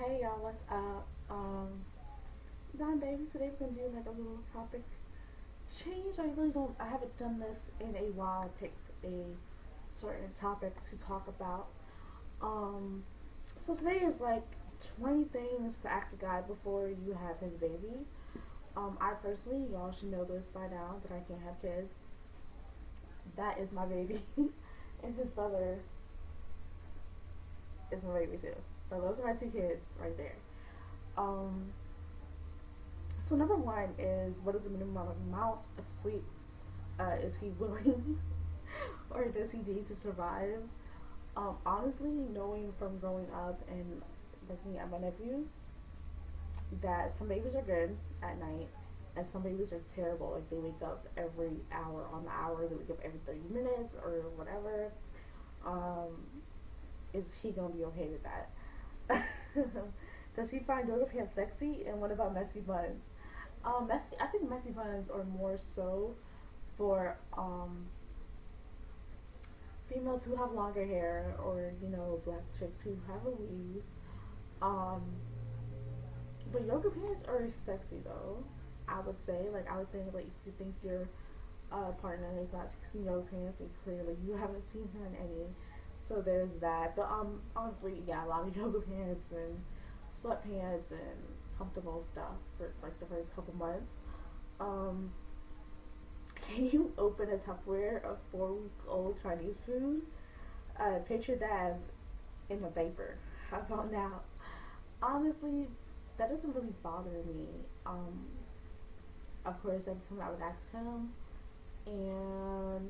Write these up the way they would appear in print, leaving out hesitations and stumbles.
Hey y'all, what's up? Baby. Today we're gonna do like a little topic change. I really don't. I haven't done this in a while. I picked a certain topic to talk about. Um, so today is like 20 things to ask a guy before you have his baby. I personally, y'all should know this by now that I can't have kids. That is my baby, and his brother is my baby too. So those are my two kids right there. Um, so number one is, what is the minimum amount of sleep is he willing or does he need to survive? Honestly, knowing from growing up and looking at my nephews, that some babies are good at night and some babies are terrible. Like they wake up every hour on the hour, they wake up every 30 minutes or whatever. Um, is he gonna be okay with that? Does he find yoga pants sexy? And what about messy buns? I think messy buns are more so for females who have longer hair, or black chicks who have a weave. Um, but yoga pants are sexy though. I would say, like, I would think, like, if you think your partner is not fixing yoga pants, and clearly you haven't seen her in any. So there's that. But honestly, yeah, a lot of yoga pants and sweatpants and comfortable stuff for like the first couple months. Um, can you open a Tupperware of 4-week-old Chinese food? Picture that as in a vapor. How about now? Honestly, that doesn't really bother me. Of course, every time I would ask him, and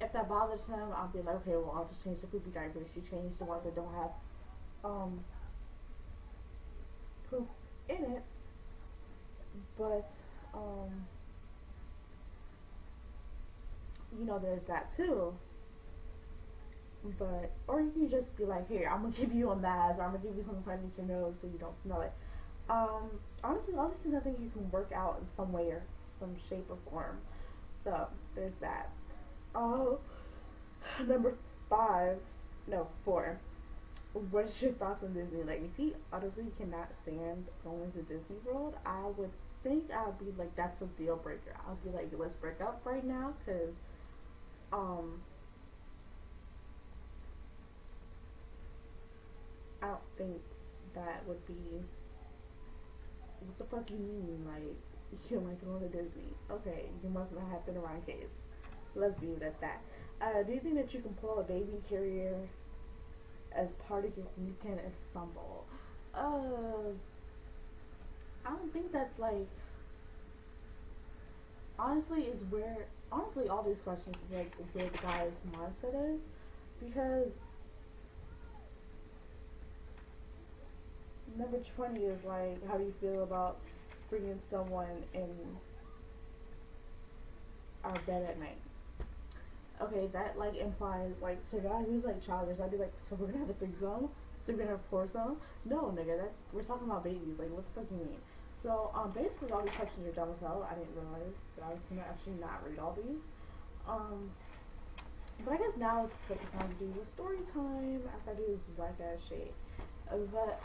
if that bothers him, I'll be like, okay, well, I'll just change the poopy diapers. You change the ones that don't have um, poop in it. But there's that too. But or you can just be like, here, I'm gonna give you a mask, or I'm gonna give you something underneath your nose so you don't smell it. Honestly, all these things I think you can work out in some way or some shape or form. So there's that. Oh, number five, no, four. What's your thoughts on Disney? Like, if he utterly cannot stand going to Disney World, I would think I'd be like, that's a deal breaker. I'll be like, let's break up right now, cause um, I don't think that would be. What the fuck you mean? Like, you don't like going to Disney? Okay, you must not have been around kids. Let's leave it at that. Do you think that you can pull a baby carrier as part of your weekend ensemble? I don't think that's like. Honestly, all these questions is like where the guy's mindset is, because number 20 is like, how do you feel about bringing someone in our bed at night? Okay, that like implies like, to a guy who's like childish, I'd be like, so we're gonna have a threesome? So we're gonna have a foursome? No, nigga, that we're talking about babies. Like, what the fuck you mean? So, basically all these questions are dumb as hell. I didn't realize that I was gonna actually not read all these. But I guess now is the time to do the story time after I do this black ass shit. But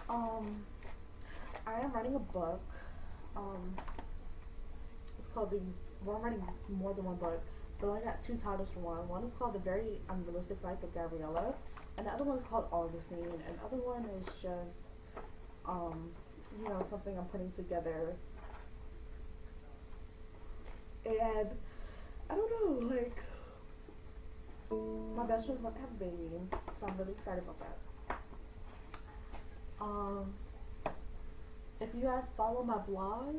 I am writing a book. It's called well, I'm writing more than one book, but I only got two titles for one. One is called The Very Unrealistic Life of Gabriella, and the other one is called Augustine, and the other one is just something I'm putting together. And I don't know, like, my best friend's about to have a baby, so I'm really excited about that. If you guys follow my blog,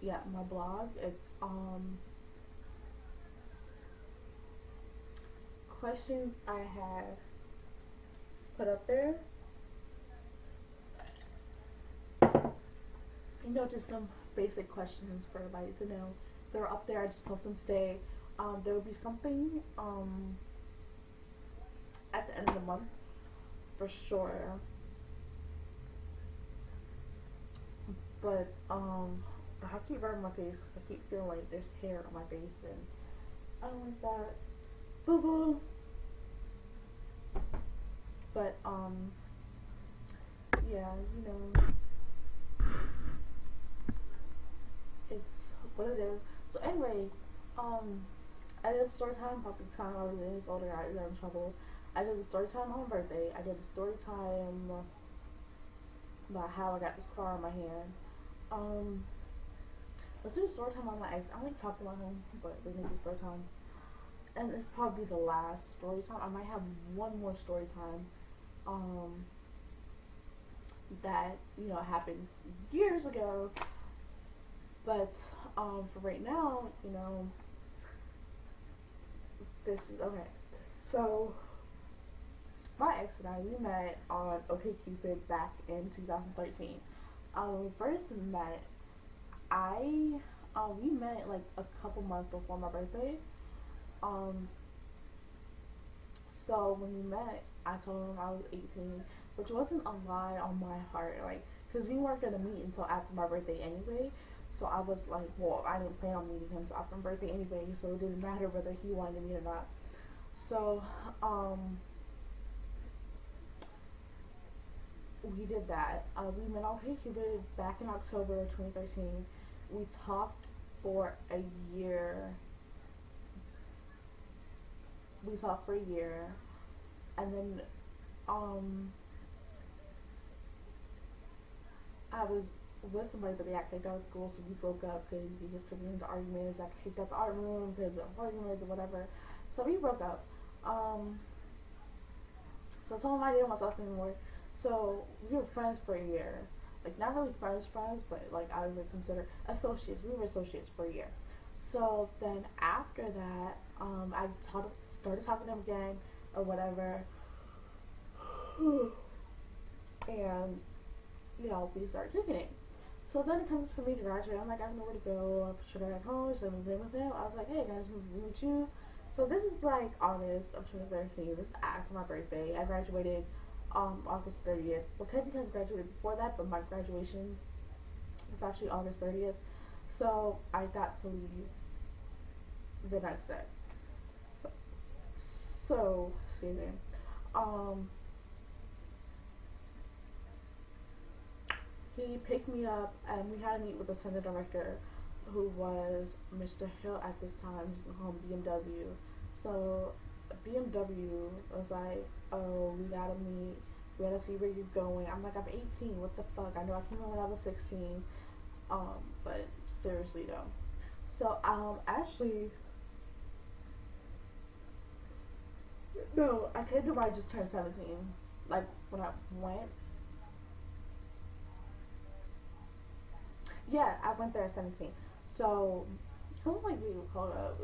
my blog, it's questions I have put up there. Just some basic questions for everybody to know. They're up there. I just posted them today. There will be something at the end of the month for sure. But I keep rubbing my face because I keep feeling like there's hair on my face, and I don't like that. Boo boo. But yeah, you know, it's what it is. So anyway, um, I did a story time about the time I was older. I got in trouble. I did a story time on my birthday. I did a story time about how I got the scar on my hand. Um, let's do a story time on my ex. I like talking about him, but we're gonna do story time. And it's probably the last story time. I might have one more story time. That, you know, happened years ago. But for right now, you know, this is okay. So my ex and I, we met on OkCupid back in 2013. When we first met, we met like a couple months before my birthday. So when we met, I told him I was 18, which wasn't a lie on my part, like, cause we weren't gonna meet until after my birthday anyway. So I was like, well, I didn't plan on meeting him until after my birthday anyway, so it didn't matter whether he wanted to meet or not. So, we did that. We met on OkCupid back in October 2013. We talked for a year. We talked for a year, and then I was with somebody, but they got kicked out of school, so we broke up because we just couldn't into arguments. I got kicked out the art room because of arguments or whatever. So we broke up. So I told him I didn't want to talk to him anymore. So we were friends for a year. Like, not really friends, but like I would consider associates. We were associates for a year. So then after that, I started talking to him again or whatever. And, you know, we started kicking it. So then it comes for me to graduate. I'm like, I don't know where to go. Should I go home? Should I move in with him? I was like, hey, can I just move in with you? So this is like August of 2013. This is after my birthday. I graduated August 30th. Well, technically I graduated before that, but my graduation was actually August 30th. So I got to leave the next day. So excuse me. He picked me up and we had to meet with the center director, who was Mr. Hill at this time. He's called BMW. So BMW was like, oh, we gotta meet. We gotta see where you're going. I'm like, I'm 18. What the fuck? I know I came in when I was 16. But seriously though. So actually, no, I came to when I just turned 17. Like when I went. Yeah, I went there at 17. So, I was like, hold up.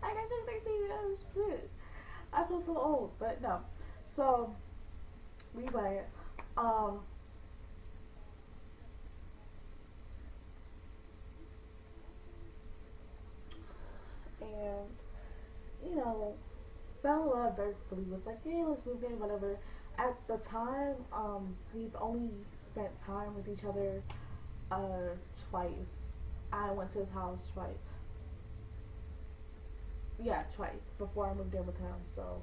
I got 13 years. Shit. I feel so old, but no. So, we went, and, you know, fell in love very quickly. Was like, yeah, let's move in, whatever. At the time, we've only spent time with each other twice. I went to his house twice. Yeah, twice before I moved in with him. So,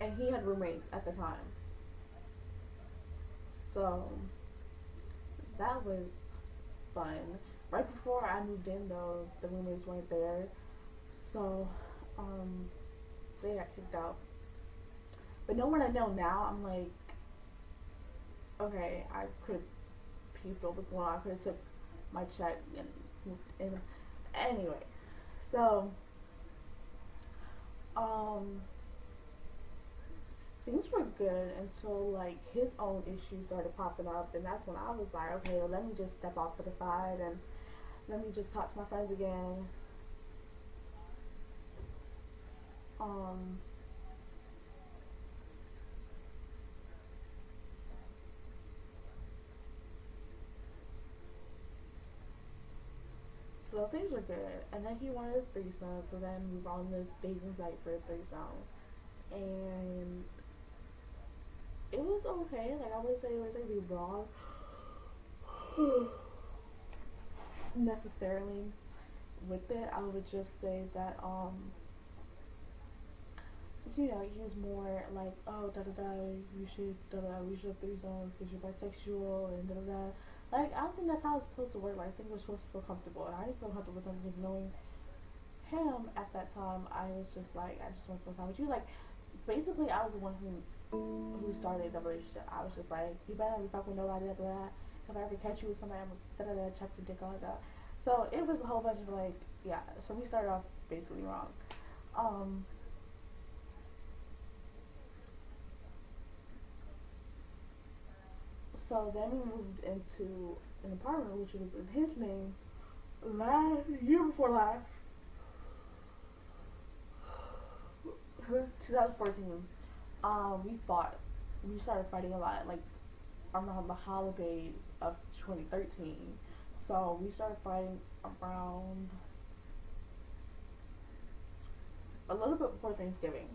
and he had roommates at the time. So that was fun. Right before I moved in, though, the roommates weren't there. So they got kicked out. But knowing what I know now, I'm like, okay, I could have peeped what was going on. I could have took my check and moved in. Anyway, so things were good until like his own issues started popping up, and that's when I was like, okay, well, let me just step off to the side and let me just talk to my friends again. So things were good, and then he wanted a threesome, so then we were on this dating site for a threesome, and it was okay. Like, I wouldn't say it was anything wrong necessarily with it. I would just say that you know, he was more like, oh, da da da, you should, da da, we should have threesomes because you're bisexual and da da da. Like, I don't think that's how it's supposed to work. Like, I think we're supposed to feel comfortable, and I didn't feel comfortable with him because knowing him at that time, I was just like, I just want to spend time with you. Like, basically, I was the one who started the relationship. I was just like, you better not be fucking with nobody, da da da. If I ever catch you with somebody, I'm gonna da da da, check your dick, all that. So it was a whole bunch of like, yeah. So we started off basically wrong. So then we moved into an apartment which was in his name last year before last. It was 2014. We fought. We started fighting a lot, like around the holidays of 2013. So we started fighting around a little bit before Thanksgiving.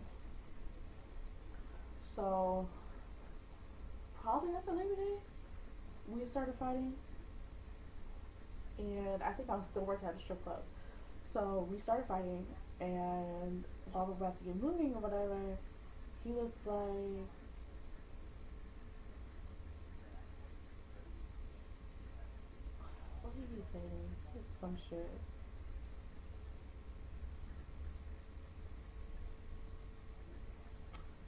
So probably after Labor Day, we started fighting. And I think I was still working at the strip club. So we started fighting, and while we were about to get moving or whatever, he was like, what did he say? Some shit.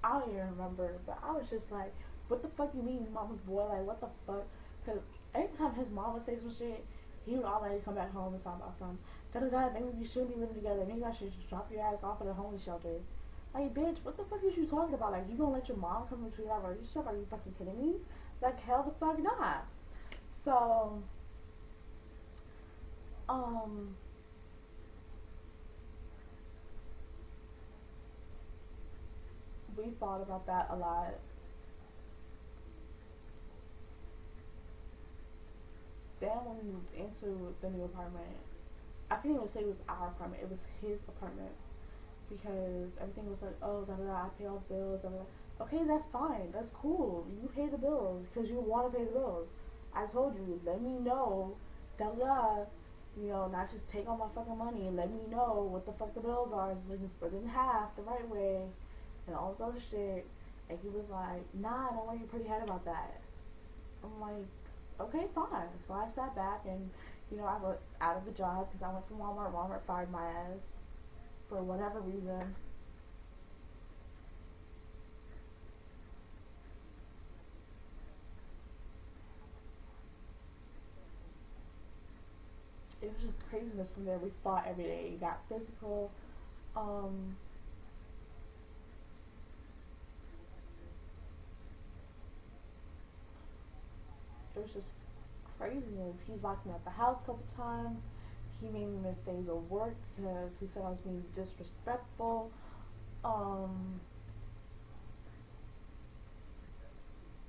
I don't even remember, but I was just like, what the fuck you mean, mama's boy? Like, what the fuck? Because anytime his mom would say some shit, he would already come back home and talk about something. Da-da-da, maybe we shouldn't be living together. Maybe I should just drop your ass off at a homeless shelter. Like, bitch, what the fuck is you talking about? Like, you gonna let your mom come into that relationship? Are you fucking kidding me? Like, hell the fuck not. So, we thought about that a lot. Then when we moved into the new apartment, I can't even say it was our apartment, it was his apartment. Because everything was like, oh, da da da, I pay all the bills, da da da. Okay, that's fine, that's cool. You pay the bills because you want to pay the bills. I told you, let me know, da da da. You know, not just take all my fucking money and let me know what the fuck the bills are so we can split it in half the right way and all this other shit. And he was like, nah, don't worry your pretty head about that. I'm like, okay, fine. So I sat back and, you know, I was out of a job because I went to Walmart. Walmart fired my ass for whatever reason. It was just craziness from there. We fought every day. It got physical. It was just craziness. He's locked me out the house a couple times. He made me miss days of work because he said I was being disrespectful.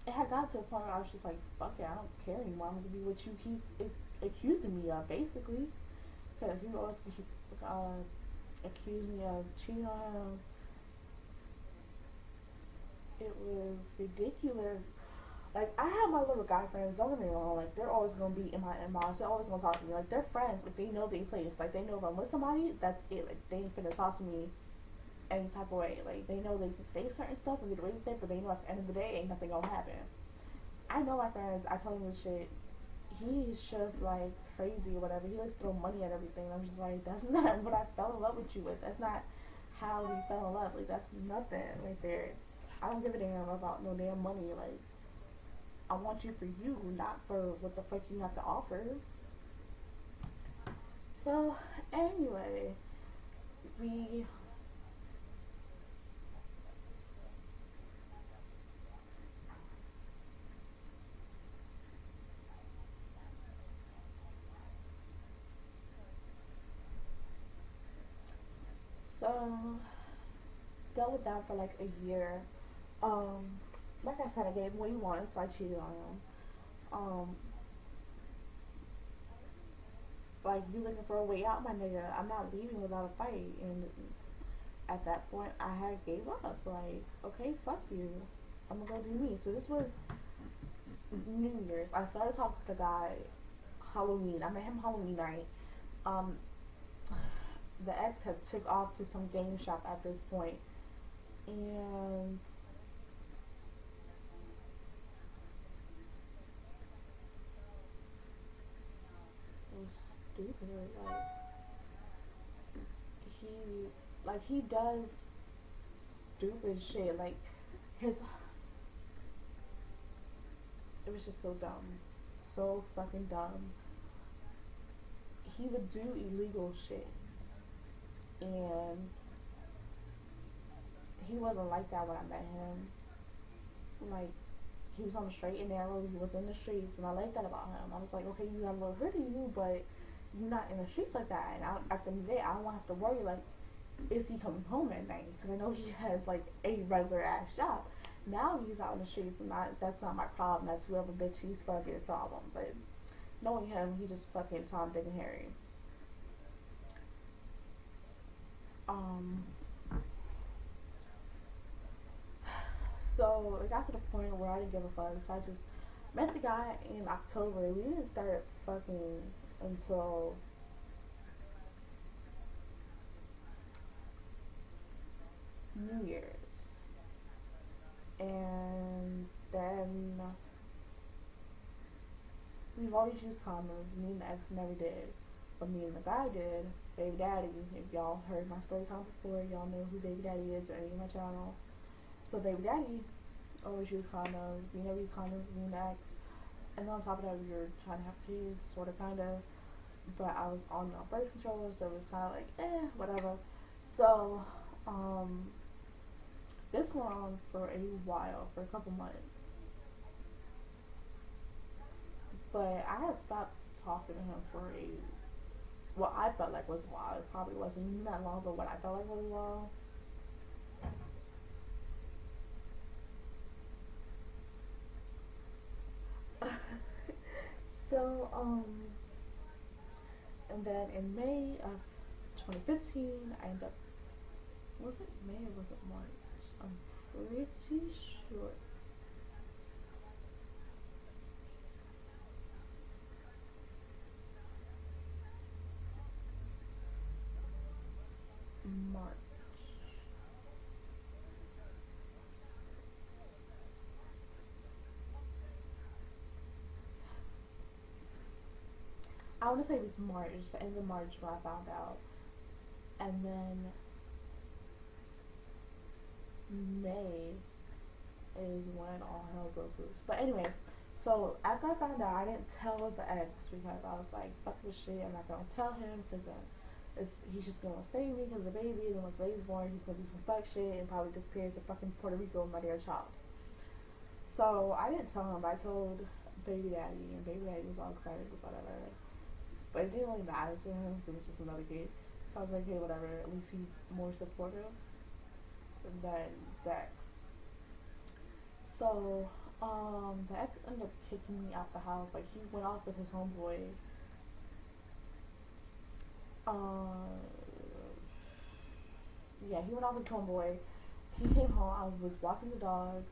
It had gotten to the point where I was just like, fuck it, I don't care anymore. I'm gonna be what you keep accusing me of, basically. Because he always accused me of cheating on him. It was ridiculous. Like, I have my little guy friends, don't get me wrong, like, they're always gonna be in my inbox, they're always gonna talk to me. Like, they're friends, like, they know they place. Like, they know if I'm with somebody, that's it. Like, they ain't finna talk to me any type of way. Like, they know they can say certain stuff and get away with it, but they know at the end of the day, ain't nothing gonna happen. I know my friends, I tell him this shit, he's just, like, crazy or whatever. He likes to throw money at everything. I'm just like, that's not what I fell in love with you with. That's not how we fell in love. Like, that's nothing right there. I don't give a damn about no damn money. Like, I want you for you, not for what the fuck you have to offer. So, anyway, we dealt with that for like a year. Um, like I said, I gave him what he wanted, so I cheated on him. Um, like, you looking for a way out, my nigga? I'm not leaving without a fight. And at that point, I had gave up. Like, okay, fuck you. I'm gonna go do me. So this was New Year's. I started talking to the guy Halloween. I met him Halloween night. Um, the ex had took off to some game shop at this point. And it was stupid. He he does stupid shit. Like his it was just so dumb. So fucking dumb. He would do illegal shit. And he wasn't like that when I met him. Like, he was on the straight and narrow, he was in the streets, and I like that about him. I was like, okay, you got a little hurt in you, but you're not in the streets like that. And at the end of the day, I don't have to worry, like, is he coming home at night? Because I know he has, like, a regular ass job. Now he's out in the streets, and that's not my problem. That's whoever bitch he's fucking problem. But knowing him, he just fucking Tom, Dick, and Harry. So it got to the point where I didn't give a fuck. So I just met the guy in October. We didn't start fucking until New Year's. And then we've always used condoms. Me and the ex never did. But me and the guy did. Baby Daddy. If y'all heard my story time before, y'all know who Baby Daddy is or any of my channel. So Baby Daddy always used condoms. We never used condoms with me and the ex. And on top of that, we were trying to have kids, sort of, kind of. But I was on birth control, so it was kind of like, whatever. So, this went on for a while, for a couple months. But I had stopped talking to him for what I felt like was a while. It probably wasn't even that long, but what I felt like was a while. So, and then in May of 2015, I ended up, was it May or was it March? I'm pretty sure. March. I want to say it was March, the end of March when I found out. And then May is when all hell broke loose. But anyway, so after I found out, I didn't tell the ex because I was like, fuck this shit, I'm not gonna tell him because he's just gonna stay with me because of the baby, and once the baby's born, he's gonna do some fuck shit and probably disappear to fucking Puerto Rico with my dear child. So I didn't tell him, but I told Baby Daddy, and Baby Daddy was all excited about whatever. But it didn't really matter to him because it was just another kid. So I was like, hey, whatever, at least he's more supportive than the ex. So, the ex ended up kicking me out the house. Like, he went off with his homeboy. Yeah, he went off with his homeboy. He came home. I was walking the dog.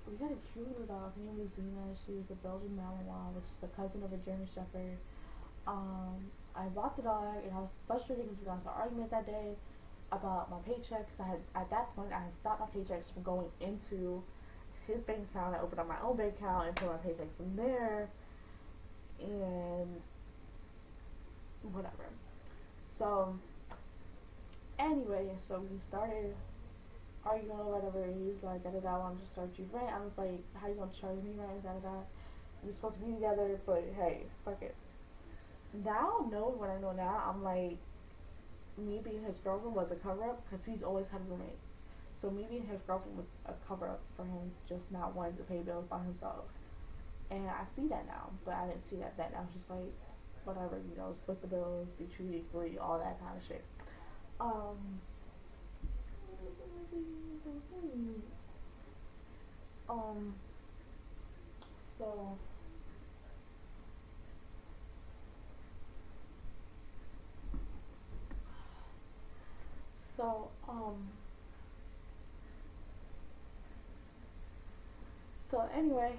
We got a cute little dog. Her name was Zena. She was a Belgian Malinois, which is the cousin of a German Shepherd. I walked the dog, and I was frustrated because we got into an argument that day about my paychecks. At that point, I had stopped my paychecks from going into his bank account. I opened up my own bank account and put my paychecks from there, and whatever. So, anyway, so we started arguing or whatever. He's like, I want to charge you rent. I was like, how you gonna charge me rent? We're supposed to be together, but hey, fuck it. Now, knowing what I know now, I'm like, me being his girlfriend was a cover-up because he's always had roommates. So me being his girlfriend was a cover-up for him just not wanting to pay bills by himself. And I see that now, but I didn't see that then. I was just like, whatever, split the bills, be treated equally, all that kind of shit. So So, anyway,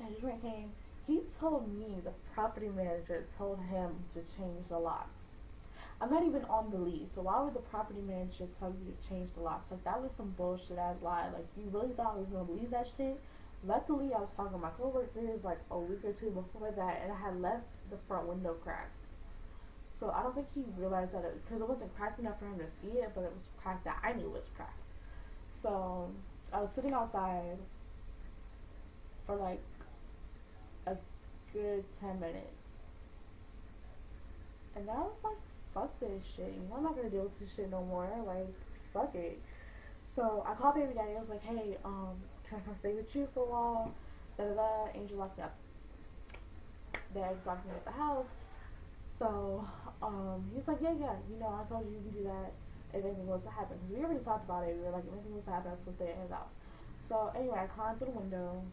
his rent came. He told me the property manager told him to change the locks. I'm not even on the lease. So why would the property manager tell you to change the locks? Like, that was some bullshit ass lie. Like, you really thought I was gonna believe that shit? Luckily, I was talking to my coworkers like a week or two before that, and I had left the front window cracked. So I don't think he realized that because it wasn't cracked enough for him to see it, but it was cracked that I knew it was cracked. So I was sitting outside for like a good 10 minutes. And I was like, fuck this shit. You know, I'm not gonna deal with this shit no more. Like, fuck it. So I called baby daddy. I was like, hey, can I come stay with you for a while? Da da da. Angel locked me up. The ex locked me at the house. So, he's like, yeah, you know, I told you you can do that if anything was to happen. Because we already talked about it. We were like, if anything was to happen, I was going to stay at his house. So, anyway, I climbed through the window.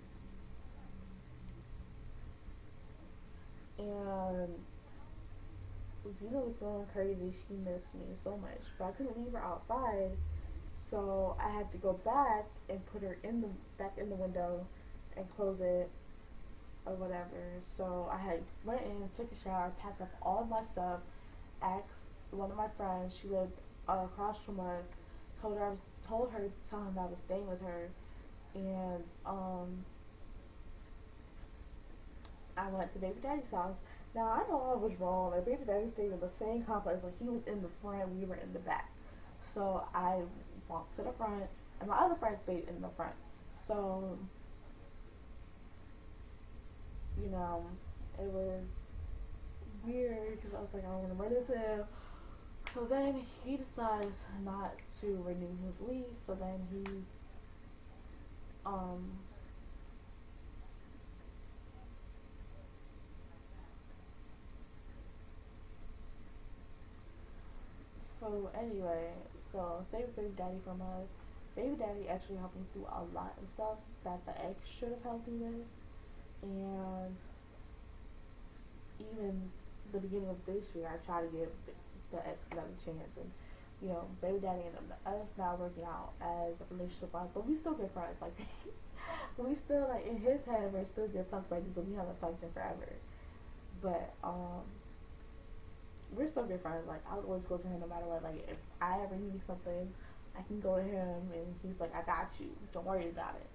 And Zena was going crazy. She missed me so much. But I couldn't leave her outside. So, I had to go back and put her back in the window and close it. Or whatever. So I had went in, took a shower, packed up all of my stuff, asked one of my friends, she lived across from us, told her to tell him that I was staying with her, and I went to baby daddy's house. Now I know I was wrong. Like, baby daddy stayed in the same complex. Like, he was in the front, we were in the back. So I walked to the front, and my other friend stayed in the front. So, you know, it was weird because I was like, I don't want to run into him. So then he decides not to renew his lease. So then he's so anyway, so stay with baby daddy for a month. Baby daddy actually helped me through a lot of stuff that the ex should have helped me with. And even the beginning of this year, I try to give the ex another chance, and you know, baby daddy and us not working out as a relationship wise, but we still good friends. Like, we still, like, in his head, we're still good fuck buddies, so we haven't fucked in forever. But we're still good friends. Like, I would always go to him no matter what. Like, if I ever need something, I can go to him, and he's like, I got you. Don't worry about it.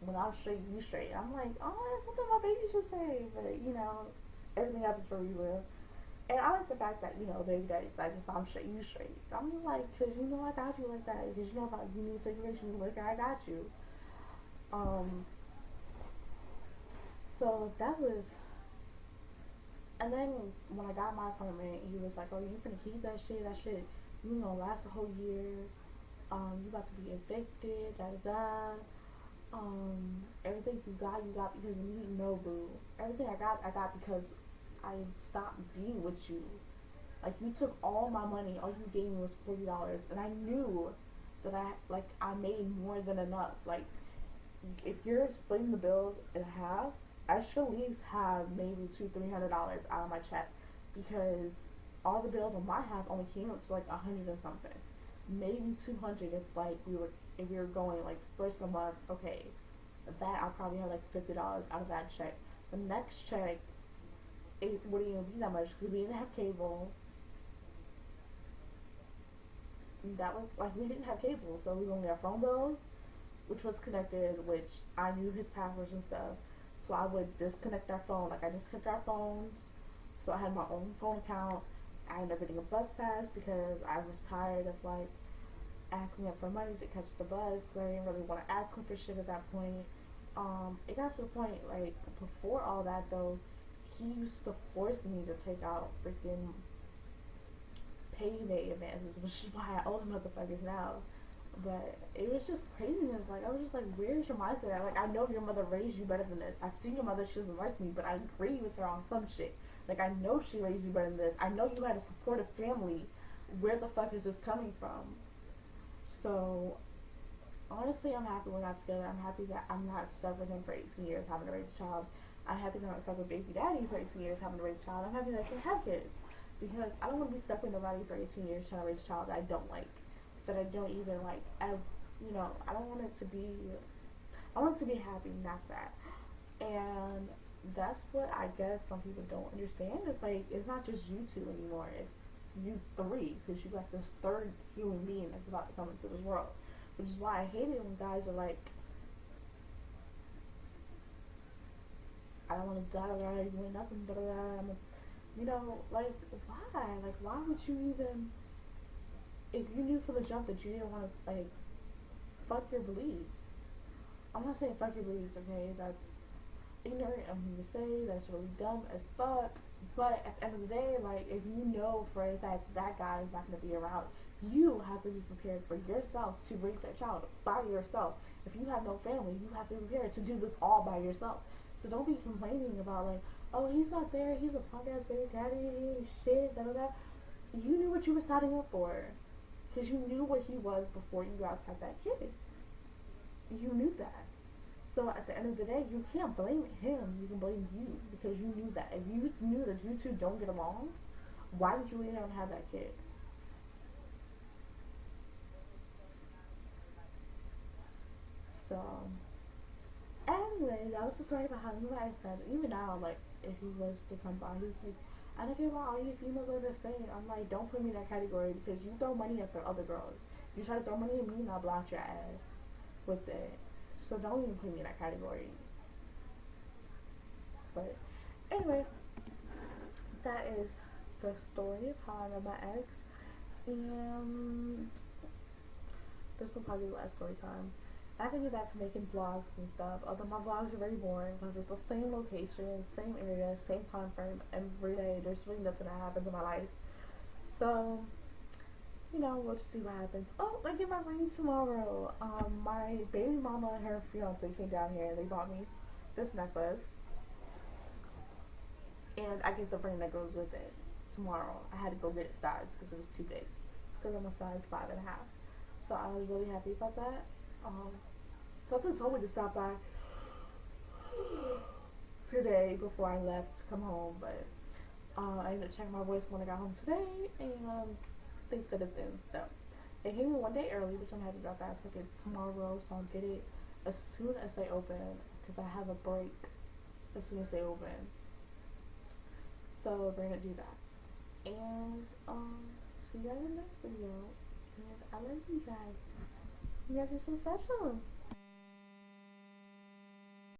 When I'm straight, you straight. I'm like, oh, that's something my baby should say. But, you know, everything happens for a reason. And I like the fact that, you know, baby daddy's like, if I'm straight, you straight. I'm like, because, you know, I got you like that. Because, you know, about you need a situation with liquor, I got you. So that was, and then when I got my apartment, he was like, oh, you finna keep that shit, you know, last the whole year. You about to be evicted, da da da. Everything you got because you need no boo. Everything I got because I stopped being with you. Like, you took all my money, all you gave me was $40, and I knew that I made more than enough. Like, if you're splitting the bills in half, I should at least have maybe $200-300 out of my check, because all the bills on my half only came up to like 100 and something, maybe 200 if we were going like first of the month. Okay, that I'll probably have like $50 out of that check. The next check, it wouldn't even be that much because we didn't have cable. That was like, we didn't have cable, so we only had phone bills, which was connected, which I knew his passwords and stuff. So I would disconnect our phone. Like, I disconnect our phones. So I had my own phone account. I ended up getting a bus pass because I was tired of like asking him for money to catch the bus. I didn't really want to ask him for shit at that point. It got to the point, like, before all that though, he used to force me to take out freaking payday advances, which is why I owe the motherfuckers now. But it was just craziness. Like, I was just like, where's your mindset at? Like, I know your mother raised you better than this. I've seen your mother, she doesn't like me, but I agree with her on some shit. Like, I know she raised you better than this. I know you had a supportive family. Where the fuck is this coming from? So, honestly, I'm happy we're not together. I'm happy that I'm not stuck with him for 18 years having to raise a child. I'm happy that I'm not stuck with baby daddy for 18 years having to raise a child. I'm happy that I can have kids. Because I don't want to be stuck with nobody for 18 years trying to raise a child that I don't like. That I don't even like. I don't want it to be, I want it to be happy, and that's that. And that's what I guess some people don't understand. It's like, it's not just you two anymore. It's you three, because you got this third human being that's about to come into this world. Which is why I hate it when guys are like, I don't want to die, you ain't nothing, you know, like, why? Like, why would you even, if you knew from the jump that you didn't want to, like, fuck your beliefs. I'm not saying fuck your beliefs, okay? That's ignorant of me to say, that's really dumb as fuck. But at the end of the day, like, if you know for a fact that guy is not going to be around, you have to be prepared for yourself to raise that child by yourself. If you have no family, you have to be prepared to do this all by yourself. So don't be complaining about, like, oh, he's not there, he's a punk ass baby daddy, he ain't shit, da da da. You knew what you were signing up for. Because you knew what he was before you guys had that kid. You knew that. So at the end of the day, you can't blame him, you can blame you. Because you knew that. If you knew that you two don't get along, why did you even have that kid? So, anyway, that was the story behind me. Like I said, even now, like, if he was to come by, he's like, I don't care about all you females are the same. I'm like, don't put me in that category because you throw money at the other girls. You try to throw money at me and I'll block your ass with it. So don't even put me in that category. But anyway, that is the story of how I met my ex. And this will probably be the last story time. I can get back to making vlogs and stuff, although my vlogs are very boring because it's the same location, same area, same time frame every day. There's really nothing that happens in my life. So, you know, we'll just see what happens. Oh, I get my ring tomorrow. My baby mama and her fiance came down here and they bought me this necklace. And I get the ring that goes with it tomorrow. I had to go get it sized because it was too big. Because I'm a size 5.5. So I was really happy about that. Something told me to stop by today before I left to come home, but I ended up checking my voice when I got home today, and they said it's in. So it came in one day early, which I'm happy about that. I took it tomorrow, so I'll get it as soon as they open, because I have a break as soon as they open. So we're gonna do that, and see you guys in the next video. And I love you guys. You guys are so special.